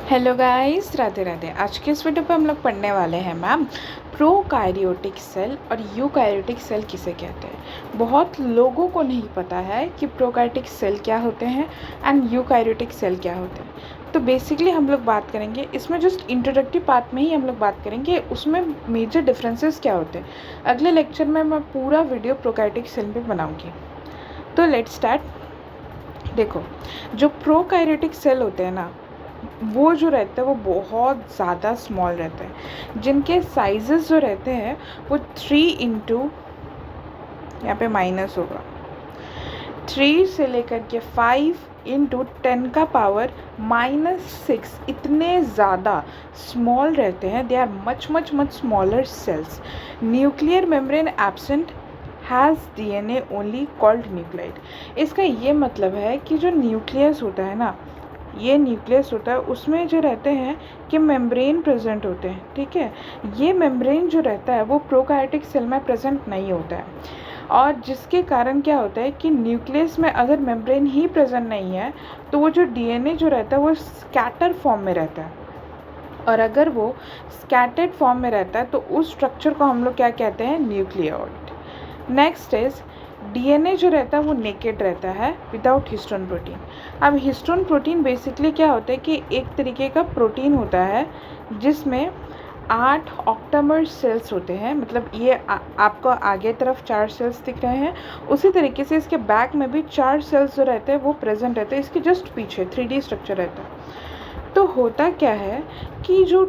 Hello guys, Radhe Radhe. आज के इस वीडियो पे हम लोग पढ़ने वाले हैं मैम प्रोकार्योटिक सेल और यूकार्योटिक सेल किसे कहते हैं। बहुत लोगों को नहीं पता है कि प्रोकार्योटिक सेल क्या होते हैं एंड यूकार्योटिक सेल क्या होते हैं। तो बेसिकली हम लोग बात करेंगे इसमें, जस्ट इंट्रोडक्टिव पार्ट में ही हम लोग बात करेंगे उसमें मेजर डिफरेंसेस क्या होते हैं। अगले लेक्चर में मैं पूरा वीडियो प्रोकार्योटिक सेल पे बनाऊँगी। तो लेट्स स्टार्ट। देखो, जो प्रोकार्योटिक सेल होते हैं ना, वो जो रहता है वो बहुत ज़्यादा स्मॉल रहता है, जिनके साइजेस जो रहते हैं वो 3 इंटू, यहाँ पे माइनस होगा, 3 से लेकर के 5 इंटू 10 का पावर -6, इतने ज़्यादा स्मॉल रहते हैं। They are much much much smaller cells. Nuclear membrane absent has DNA only called nucleoid. इसका ये मतलब है कि जो न्यूक्लियस होता है ना, ये न्यूक्लियस होता है, उसमें जो रहते हैं कि मेम्ब्रेन प्रेजेंट होते हैं। ठीक है, ये मेम्ब्रेन जो रहता है वो प्रोकार्योटिक सेल में प्रेजेंट नहीं होता है, और जिसके कारण क्या होता है कि न्यूक्लियस में अगर मेम्ब्रेन ही प्रेजेंट नहीं है तो वो जो DNA जो रहता है वो स्कैटर फॉर्म में रहता है, और अगर वो स्कैटर्ड फॉर्म में रहता है तो उस स्ट्रक्चर को हम लोग क्या कहते हैं, न्यूक्लियोइड। नेक्स्ट इज DNA जो रहता है वो नेकेड रहता है विदाउट हिस्टोन प्रोटीन। अब हिस्टोन प्रोटीन बेसिकली क्या होता है कि एक तरीके का प्रोटीन होता है जिसमें 8 ऑक्टामर सेल्स होते हैं। मतलब ये आपको आगे तरफ 4 सेल्स दिख रहे हैं, उसी तरीके से इसके बैक में भी 4 सेल्स जो रहते हैं वो प्रेजेंट रहते हैं। इसके जस्ट पीछे 3D स्ट्रक्चर रहता है। तो होता क्या है कि जो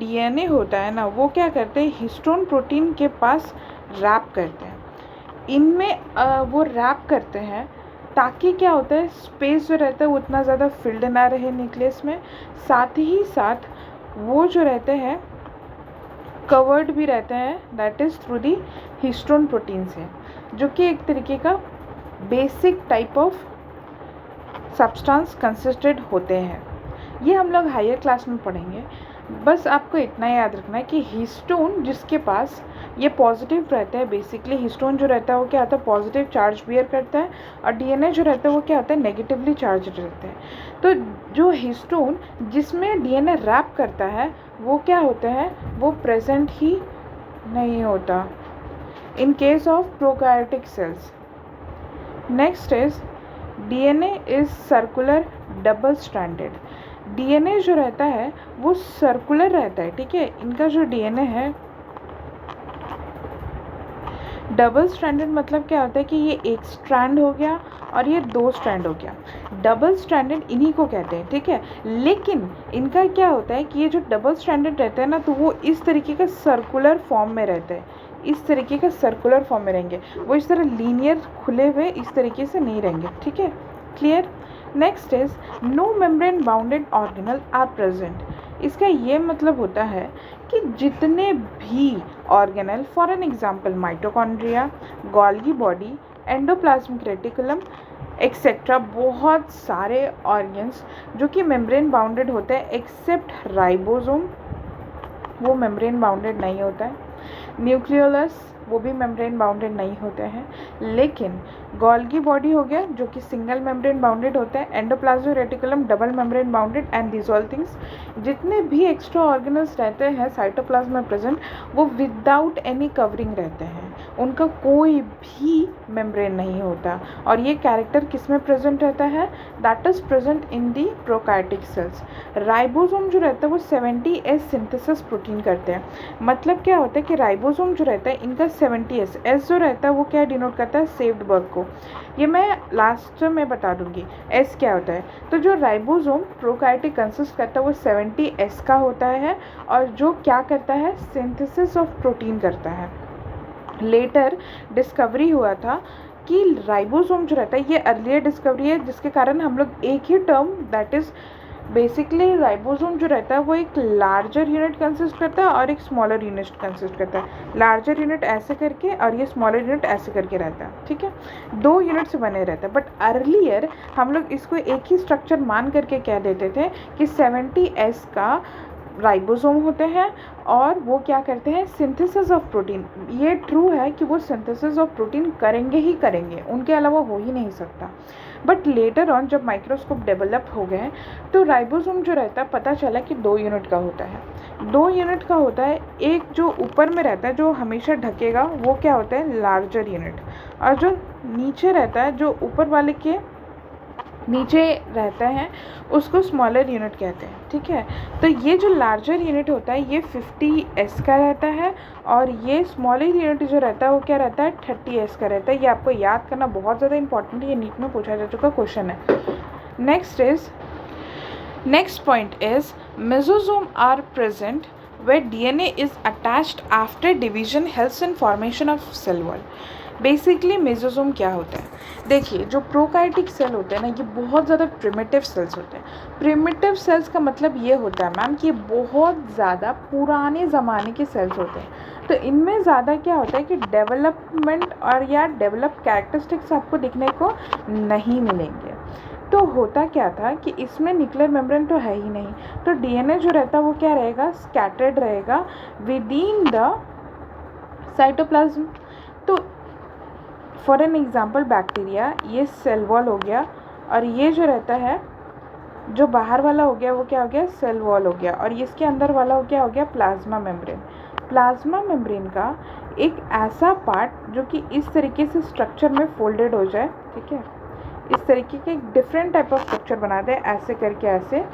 DNA होता है ना, वो क्या करते हैं, हिस्टोन प्रोटीन के पास रैप करते हैं। इनमें वो रैप करते हैं ताकि क्या होता है, स्पेस जो रहता है वो उतना ज़्यादा फिल्ड ना रहे न्यूक्लियस में। साथ ही साथ वो जो रहते हैं कवर्ड भी रहते हैं, that is through the histone protein से, जो कि एक तरीके का basic type of substance consisted होते हैं। ये हम लोग हायर क्लास में पढ़ेंगे। बस आपको इतना याद रखना है कि हिस्टोन जिसके पास ये पॉजिटिव रहता है, बेसिकली हिस्टोन जो रहता है वो क्या होता है, पॉजिटिव चार्ज बियर करता है, और DNA जो रहता है वो क्या होता है, नेगेटिवली चार्ज रहता है। तो जो हिस्टोन जिसमें DNA रैप करता है वो क्या होता है, वो प्रेजेंट ही नहीं होता in case of prokaryotic cells. Next is DNA is circular double stranded. DNA जो रहता है वो सर्कुलर रहता है। ठीक है, इनका जो DNA है डबल स्ट्रैंडेड, मतलब क्या होता है कि ये एक स्ट्रैंड हो गया और ये 2 स्ट्रैंड हो गया। डबल स्ट्रैंडेड इन्हीं को कहते हैं। ठीक है, लेकिन इनका क्या होता है कि ये जो डबल स्ट्रैंडेड रहता है ना, तो वो इस तरीके का सर्कुलर फॉर्म में रहता है, इस तरीके का सर्कुलर फॉर्म में रहेंगे। वो इस तरह लीनियर खुले हुए इस तरीके से नहीं रहेंगे। ठीक है, clear. Next is no membrane bounded organelle are present. इसका ये मतलब होता है कि जितने भी organelle, for an example mitochondria, Golgi body, endoplasmic reticulum etcetera, बहुत सारे ऑर्गन्स जो कि मेम्ब्रेन बाउंडेड होते हैं, एक्सेप्ट राइबोसोम, वो मेम्ब्रेन बाउंडेड नहीं होता है। न्यूक्लियोलस, वो भी मेम्ब्रेन बाउंडेड नहीं होते हैं। लेकिन गोल्गी बॉडी हो गया जो कि सिंगल मेम्ब्रेन बाउंडेड होता है, endoplasmic reticulum double membrane bounded, and these all things, जितने भी एक्स्ट्रा ऑर्गेनल्स रहते हैं साइटोप्लाज्म में प्रेजेंट, वो विदाउट एनी कवरिंग रहते हैं, उनका कोई भी मेम्ब्रेन नहीं होता। और ये कैरेक्टर किस में प्रेजेंट रहता है, that is present in the prokaryotic cells. Ribosome जो रहता है वो 70S सिंथेसिस प्रोटीन करते हैं। मतलब क्या होता है कि राइबोसोम जो रहता है इनका 70S जो रहता है वो क्या डिनोट करता है, सेव्ड वर्क को। ये मैं लास्ट में बता दूंगी S क्या होता है। तो जो राइबोसोम प्रोकार्योटिक कंसिस्ट करता है वो 70S का होता है, और जो क्या करता है, सिंथेसिस ऑफ प्रोटीन करता है। लेटर डिस्कवरी हुआ था कि राइबोसोम जो रहता है, ये अर्लियर डिस्कवरी है जिसके कारण हम लोग एक ही term, that is basically ribosome जो रहता है वो एक लार्जर यूनिट कंसिस्ट करता है और एक स्मॉलर यूनिट कंसिस्ट करता है। लार्जर यूनिट ऐसे करके और ये स्मॉलर यूनिट ऐसे करके रहता है। ठीक है, 2 यूनिट से बने रहता है। बट अर्लियर हम लोग इसको एक ही स्ट्रक्चर मान करके कह देते थे कि 70S का राइबोसोम होते हैं और वो क्या करते हैं, सिंथेसिस ऑफ प्रोटीन। ये ट्रू है कि वो सिंथेसिस ऑफ प्रोटीन करेंगे ही करेंगे, उनके अलावा हो ही नहीं सकता। बट लेटर ऑन जब माइक्रोस्कोप डेवलप हो गए तो राइबोसोम जो रहता है पता चला कि 2 यूनिट का होता है। 2 यूनिट का होता है, एक जो ऊपर में रहता है जो हमेशा ढकेगा वो क्या होता है, लार्जर यूनिट, और जो नीचे रहता है, जो ऊपर वाले के नीचे रहता है, उसको स्मॉलर यूनिट कहते हैं। ठीक है, तो ये जो लार्जर यूनिट होता है ये 50s का रहता है और ये स्मॉलर यूनिट जो रहता है वो क्या रहता है, 30s का रहता है। ये आपको याद करना बहुत ज़्यादा इंपॉर्टेंट है, ये नीट में पूछा जा चुका क्वेश्चन है। Next point is mesosome are present where DNA is attached after division helps in formation of cell wall। Basically mesosome क्या होता है, देखिए जो प्रोकार्योटिक सेल होते हैं ना ये बहुत ज़्यादा प्रिमिटिव सेल्स होते हैं। प्रिमिटिव सेल्स का मतलब ये होता है मैम कि बहुत ज़्यादा पुराने ज़माने के सेल्स होते हैं। तो इनमें ज़्यादा क्या होता है कि डेवलपमेंट और या डेवलप कैरेक्टरिस्टिक्स आपको दिखने को नहीं मिलेंगे। तो होता क्या था कि इसमें न्यूक्लियर मेम्ब्रेन तो है ही नहीं, तो डीएनए जो रहता है वो क्या रहेगा, स्कैटर्ड रहेगा विदिन द साइटोप्लाज्म। तो फॉर एन एग्जांपल बैक्टीरिया, ये सेल वॉल हो गया, और ये जो रहता है जो बाहर वाला हो गया वो क्या हो गया, सेल वॉल हो गया, और इसके अंदर वाला हो गया प्लाज्मा मेम्ब्रेन। प्लाज्मा मेम्ब्रेन का एक ऐसा पार्ट जो कि इस तरीके से स्ट्रक्चर में फोल्डेड हो जाए, ठीक है, इस तरीके के एक डिफरेंट टाइप ऑफ स्ट्रक्चर बना दे, ऐसे करके ऐसे,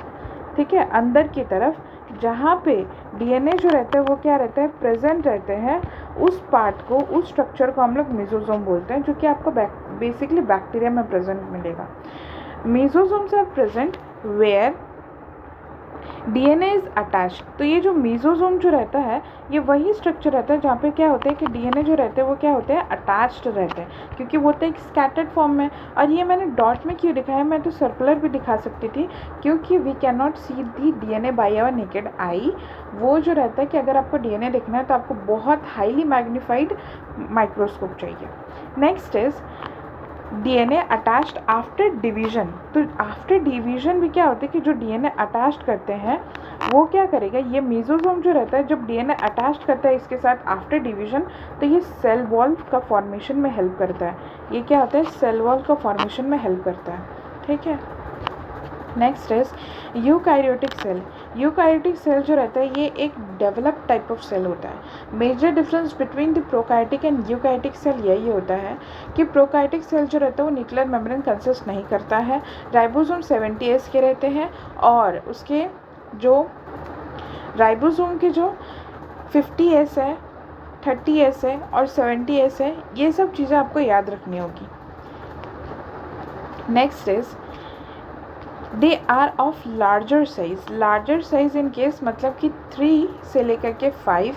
ठीक है, अंदर की तरफ जहाँ पे डीएनए जो रहता है वो क्या रहता है, प्रेजेंट रहते हैं, उस पार्ट को, उस स्ट्रक्चर को हम लोग मेसोसोम बोलते हैं, जो कि आपको बेसिकली बैक्टीरिया में प्रेजेंट मिलेगा। Mesosomes are present where DNA is attached. तो ये जो मेसोसोम जो रहता है ये वही स्ट्रक्चर रहता है जहाँ पे क्या होता है कि डीएनए जो रहते हैं वो क्या होते हैं, अटैच्ड रहते हैं, क्योंकि वो तो एक स्कैटर्ड फॉर्म में। और ये मैंने डॉट में क्यों दिखाया, मैं तो सर्कुलर भी दिखा सकती थी, क्योंकि we can not see the DNA by our naked eye. वो जो रहता है कि अगर आपको डीएनए देखना है तो आपको बहुत हाईली मैग्नीफाइड माइक्रोस्कोप चाहिए। Next is DNA attached after division. तो आफ्टर डिवीजन भी क्या होता है कि जो डीएनए अटैच्ड करते हैं वो क्या करेगा, ये मेसोसोम जो रहता है जब डीएनए अटैच्ड करता है इसके साथ आफ्टर डिवीजन, तो ये सेल वॉल का फॉर्मेशन में हेल्प करता है। ये क्या होता है, सेल वॉल का फॉर्मेशन में हेल्प करता है। ठीक है, next is eukaryotic cell. Eukaryotic cell जो रहता है ये एक डेवलप्ड टाइप ऑफ सेल होता है। Major difference between the prokaryotic and eukaryotic cell यही होता है कि प्रोकार्योटिक सेल जो रहता है वो न्यूक्लियर मेम्ब्रेन कंसिस्ट नहीं करता है। राइबोसोम 70s के रहते हैं और उसके जो राइबोसोम के जो 50s है, 30s है और 70s है, ये सब चीज़ें आपको याद रखनी होगी। Next is they are of larger size. Larger size in case मतलब कि 3 से लेकर के 5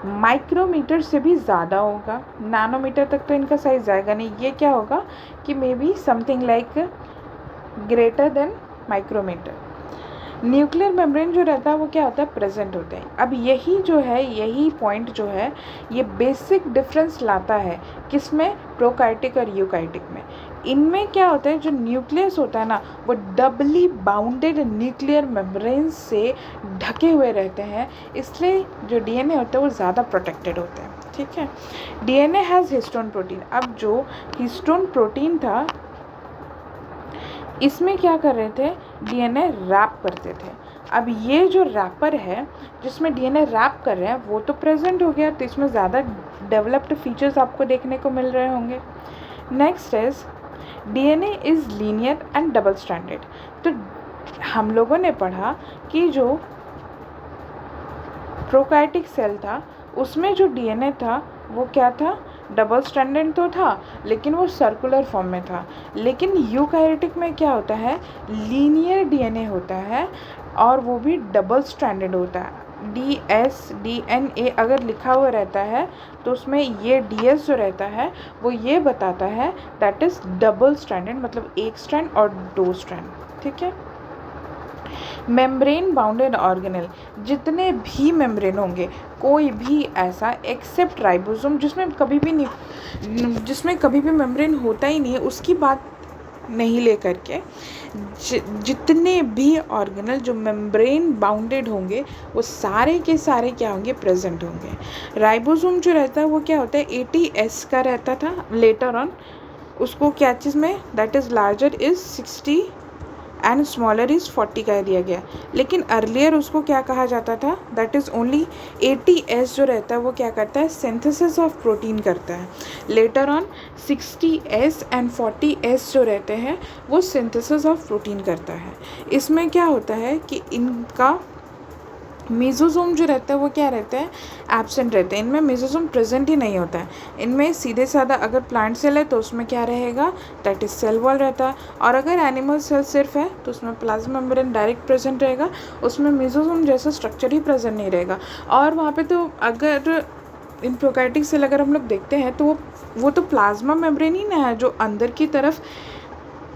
माइक्रोमीटर से भी ज़्यादा होगा, नैनोमीटर तक तो इनका साइज जाएगा नहीं। ये क्या होगा कि maybe something like greater than micrometre. Nuclear membrane जो रहता है वो क्या होता है, प्रेजेंट होते हैं। अब यही जो है, यही पॉइंट जो है ये बेसिक डिफरेंस लाता है किसमें, प्रोकार्योटिक और यूकैरियोटिक में। इनमें क्या होता है, जो न्यूक्लियस होता है ना वो डबली बाउंडेड न्यूक्लियर मेम्ब्रेन से ढके हुए रहते हैं, इसलिए जो डीएनए होता है वो ज़्यादा प्रोटेक्टेड होते हैं। ठीक है, डीएनए हैज़ हिस्टोन प्रोटीन। अब जो हिस्टोन प्रोटीन था इसमें क्या कर रहे थे, डीएनए रैप करते थे। अब ये जो रैपर है जिसमें डीएनए रैप कर रहे हैं वो तो प्रेजेंट हो गया, तो इसमें ज़्यादा डेवलप्ड फीचर्स आपको देखने को मिल रहे होंगे। Next is DNA is linear and double stranded. तो हम लोगों ने पढ़ा कि जो प्रोकार्योटिक सेल था उसमें जो डीएनए था वो क्या था, डबल स्ट्रैंडेड तो था लेकिन वो सर्कुलर फॉर्म में था। लेकिन यूकैरियोटिक में क्या होता है, लीनियर डीएनए होता है और वो भी डबल स्ट्रैंडेड होता है। DNA अगर लिखा हुआ रहता है तो उसमें ये DS जो रहता है वो ये बताता है दैट इज़ डबल स्ट्रैंडेड, मतलब एक स्ट्रैंड और 2 स्ट्रैंड। ठीक है, मेम्ब्रेन बाउंडेड ऑर्गेनेल, जितने भी मेम्ब्रेन होंगे कोई भी ऐसा एक्सेप्ट राइबोसोम जिसमें कभी भी मेम्ब्रेन होता ही नहीं है, उसकी बात नहीं लेकर के जितने भी ऑर्गेनल जो मेम्ब्रेन बाउंडेड होंगे वो सारे के सारे क्या होंगे, प्रेजेंट होंगे। राइबोसोम जो रहता है वो क्या होता है, 80S का रहता था, लेटर ऑन उसको क्या चीज़ में, that is larger is 60 and smaller is 40 कह दिया गया। लेकिन अर्लियर उसको क्या कहा जाता था, दैट इज़ ओनली 80S जो रहता है वो क्या करता है, सिंथेसिस ऑफ प्रोटीन करता है। Later on 60S and 40S जो रहते हैं वो सिंथेसिस ऑफ प्रोटीन करता है। इसमें क्या होता है कि इनका मेसोसोम जो रहता है वो क्या रहता है, एब्सेंट रहते हैं। इनमें मेसोसोम प्रेजेंट ही नहीं होता है। इनमें सीधे साधा अगर प्लांट सेल है तो उसमें क्या रहेगा, दैट इज सेल वॉल रहता है। और अगर एनिमल सेल सिर्फ है तो उसमें प्लाज्मा मेम्ब्रेन डायरेक्ट प्रेजेंट रहेगा, उसमें मेसोसोम जैसा स्ट्रक्चर ही प्रेजेंट नहीं रहेगा। और वहाँ पे तो अगर इन प्रोकैरियोटिक सेल अगर हम लोग देखते हैं तो वो तो प्लाज्मा मेम्ब्रेन ही ना है जो अंदर की तरफ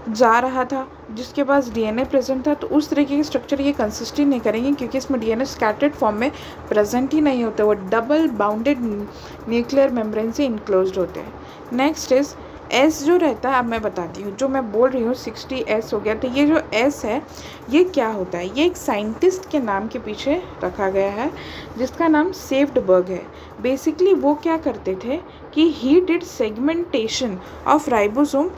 जा रहा था, जिसके पास डीएनए प्रेजेंट था। तो उस तरीके के स्ट्रक्चर ये कंसिस्ट ही नहीं करेंगे क्योंकि इसमें डीएनए स्कैटर्ड फॉर्म में प्रेजेंट ही नहीं होते, वो डबल बाउंडेड न्यूक्लियर मेम्ब्रेन से इनक्लोज्ड होते हैं। नेक्स्ट इज एस जो रहता है, अब मैं बताती हूँ, जो मैं बोल रही हूँ 60S हो गया, तो ये जो एस है ये क्या होता है, ये एक साइंटिस्ट के नाम के पीछे रखा गया है जिसका नाम सेफ्डबर्ग है। बेसिकली वो क्या करते थे कि he did segmentation of ribosome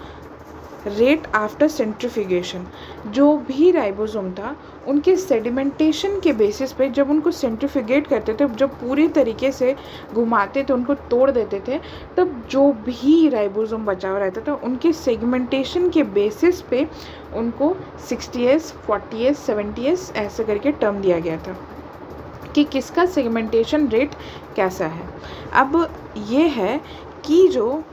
rate after centrifugation. जो भी राइबोसोम था उनके सेडिमेंटेशन के बेसिस पे जब उनको सेंट्रीफ्यूगेट करते थे, जब पूरी तरीके से घुमाते थे, उनको तोड़ देते थे, तब जो भी राइबोसोम बचा हुआ रहता था उनके सेगमेंटेशन के बेसिस पे उनको 60S 40S 70S ऐसे करके टर्म दिया गया था कि किसका सेगमेंटेशन रेट कैसा है। अब ये है कि जो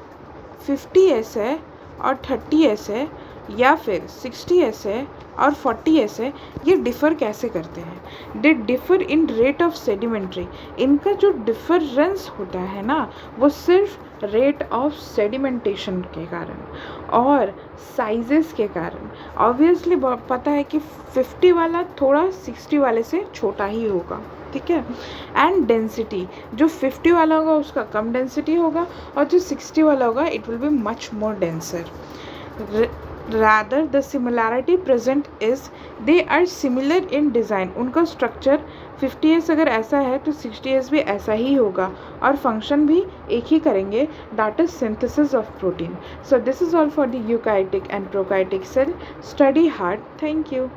50S है और 30S है या फिर 60S है और 40S है, ये डिफ़र कैसे करते हैं, they differ in rate of sedimentary. इनका जो डिफरेंस होता है ना वो सिर्फ रेट ऑफ सेडिमेंटेशन के कारण और साइजेस के कारण। ऑब्वियसली पता है कि 50 वाला थोड़ा 60 वाले से छोटा ही होगा, ठीक है। एंड डेंसिटी, जो 50 वाला होगा उसका कम डेंसिटी होगा और जो 60 वाला होगा it will be much more denser. rather the similarity present is they are similar in design। उनका स्ट्रक्चर 50S अगर ऐसा है तो 60S भी ऐसा ही होगा और फंक्शन भी एक ही करेंगे, that is synthesis of protein। So this is all for the eukaryotic and prokaryotic cell. Study hard. Thank you.